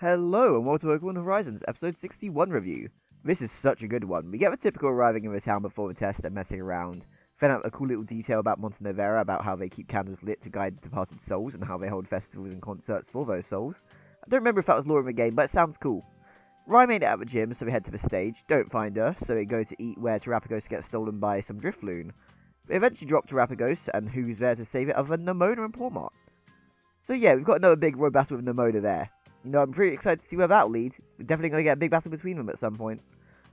Hello and welcome to Pokemon Horizons episode 61 review. This is such a good one. We get the typical arriving in the town before the test and messing around. Find out a cool little detail about Montenovera, about how they keep candles lit to guide departed souls and how they hold festivals and concerts for those souls. I don't remember if that was lore in the game, but it sounds cool. Ryan made it out of the gym, so we head to the stage. Don't find her, so we go to eat where Terapagos gets stolen by some Drifloon. We eventually drop Terapagos, and who's there to save it other than Nemona and Pawmot? So yeah, we've got another big road battle with Nemona there. You know, I'm pretty excited to see where that'll lead. We're definitely going to get a big battle between them at some point.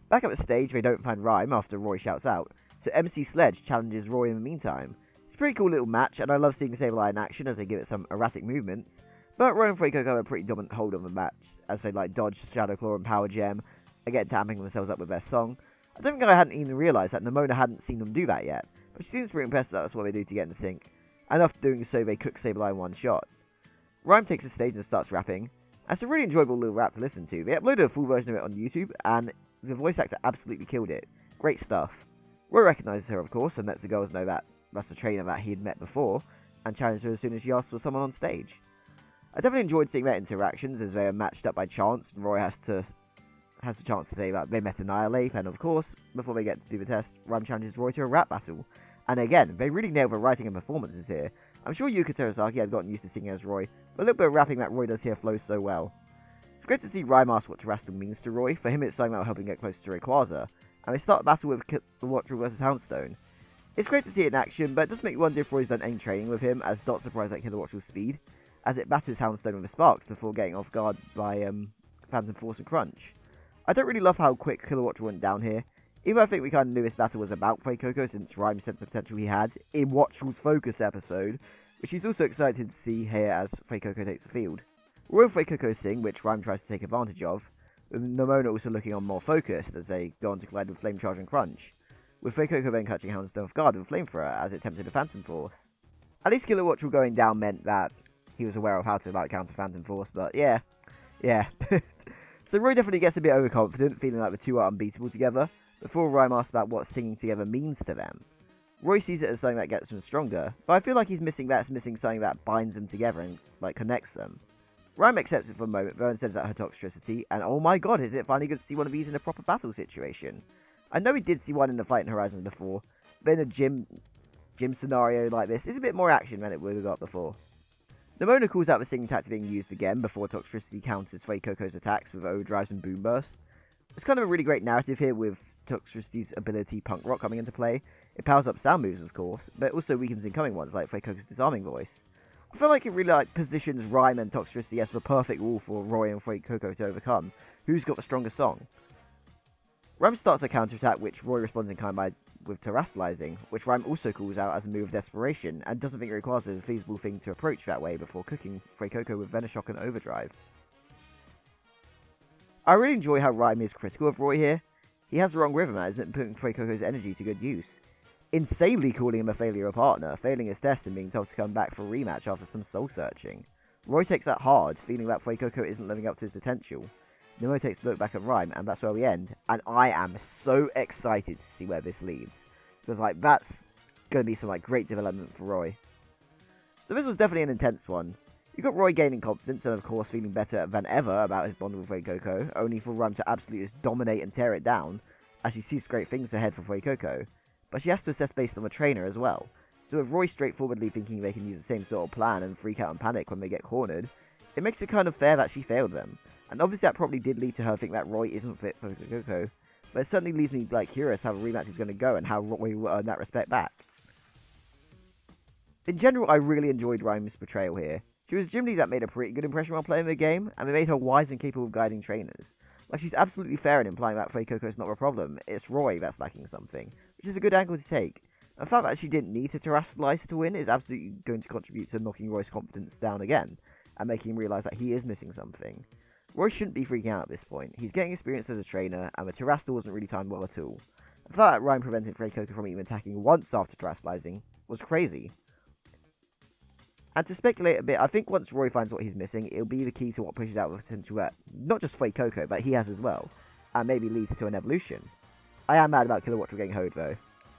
Back up at stage, they don't find Rhyme after Roy shouts out, so MC Sledge challenges Roy in the meantime. It's a pretty cool little match, and I love seeing Sableye in action as they give it some erratic movements. But Roy and Fuecoco have a pretty dominant hold on the match, as they dodge Shadow Claw and Power Gem, again tapping themselves up with their song. I don't think I hadn't even realised that Nemona hadn't seen them do that yet, but she seems pretty impressed that that's what they do to get in sync, and after doing so they cook Sableye in one shot. Rhyme takes the stage and starts rapping. It's a really enjoyable little rap to listen to. They uploaded a full version of it on YouTube, and the voice actor absolutely killed it. Great stuff. Roy recognises her, of course, and lets the girls know that that's a trainer that he had met before, and challenges her as soon as she asks for someone on stage. I definitely enjoyed seeing their interactions as they are matched up by chance, and Roy has the chance to say that they met Annihilate, and of course, before they get to do the test, Rhyme challenges Roy to a rap battle. And again, they really nailed the writing and performances here. I'm sure Yuka Terasaki had gotten used to singing as Roy, but a little bit of rapping that Roy does here flows so well. It's great to see Rhyme ask what Terastal means to Roy. For him, it's something about helping get closer to Rayquaza, and they start a battle with Kilowattrel vs Houndstone. It's great to see it in action, but it does make you wonder if Roy's done any training with him, as Dot's surprised at Kilowattrel's speed, as it batters Houndstone with the Sparks before getting off guard by Phantom Force and Crunch. I don't really love how quick Kilowattrel went down here, even though I think we kind of knew this battle was about Fuecoco since Rhyme sensed the potential he had in Wattrel's Focus episode, which he's also excited to see here as Fuecoco takes the field. Roy and Fuecoco sing, which Rhyme tries to take advantage of, with Nemona also looking on more focused as they go on to collide with Flame Charge and Crunch, with Fuecoco then catching Houndstone off guard with Flamethrower as it tempted a Phantom Force. At least Kilowattrel going down meant that he was aware of how to counter Phantom Force, but yeah. So Roy definitely gets a bit overconfident, feeling like the two are unbeatable together, before Rhyme asks about what singing together means to them. Roy sees it as something that gets them stronger, but I feel like he's missing something that binds them together and connects them. Rhyme accepts it for a moment, though, and sends out her Toxtricity, and oh my god, is it finally good to see one of these in a proper battle situation? I know we did see one in the fight in Horizon before, but in a gym scenario like this, it's a bit more action than it would have got before. Nemona calls out the singing tactic being used again before Toxtricity counters Fuecoco's attacks with Overdrives and Boom Bursts. It's kind of a really great narrative here with Toxtricity's ability Punk Rock coming into play. It powers up sound moves, of course, but it also weakens incoming ones like Fuecoco's Disarming Voice. I feel like it really positions Rhyme and Toxtricity as the perfect wall for Roy and Fuecoco to overcome. Who's got the strongest song? Rhyme starts a counterattack, which Roy responds in kind with Terastalizing, which Rhyme also calls out as a move of desperation, and doesn't think Rayquaza is a feasible thing to approach that way before cooking Fuecoco with Venoshock and Overdrive. I really enjoy how Rhyme is critical of Roy here. He has the wrong rhythm and isn't putting Fuecoco's energy to good use. Insanely calling him a failure of partner, failing his test and being told to come back for a rematch after some soul searching. Roy takes that hard, feeling that Fuecoco isn't living up to his potential. Nemo takes a look back at Rhyme, and that's where we end. And I am so excited to see where this leads. Because that's going to be some great development for Roy. So this was definitely an intense one. You got Roy gaining confidence and of course feeling better than ever about his bond with Fuecoco, only for Rhyme to absolutely just dominate and tear it down, as she sees great things ahead for Fuecoco. But she has to assess based on the trainer as well. So with Roy straightforwardly thinking they can use the same sort of plan and freak out and panic when they get cornered, it makes it kind of fair that she failed them. And obviously that probably did lead to her think that Roy isn't fit for Fuecoco, but it certainly leaves me curious how the rematch is going to go and how Roy will earn that respect back. In general, I really enjoyed Rhyme's portrayal here. She was a gym lead that made a pretty good impression while playing the game, and they made her wise and capable of guiding trainers. She's absolutely fair in implying that Fuecoco is not a problem, it's Roy that's lacking something, which is a good angle to take. The fact that she didn't need to Terastalize to win is absolutely going to contribute to knocking Roy's confidence down again, and making him realise that he is missing something. Roy shouldn't be freaking out at this point. He's getting experience as a trainer, and the Terastal wasn't really timed well at all. The fact that Rhyme prevented Fuecoco from even attacking once after Terastalizing was crazy. And to speculate a bit, I think once Roy finds what he's missing, it'll be the key to what pushes out the potential at not just Fuecoco, but he has as well, and maybe leads to an evolution. I am mad about Kilowattrel getting hoed though.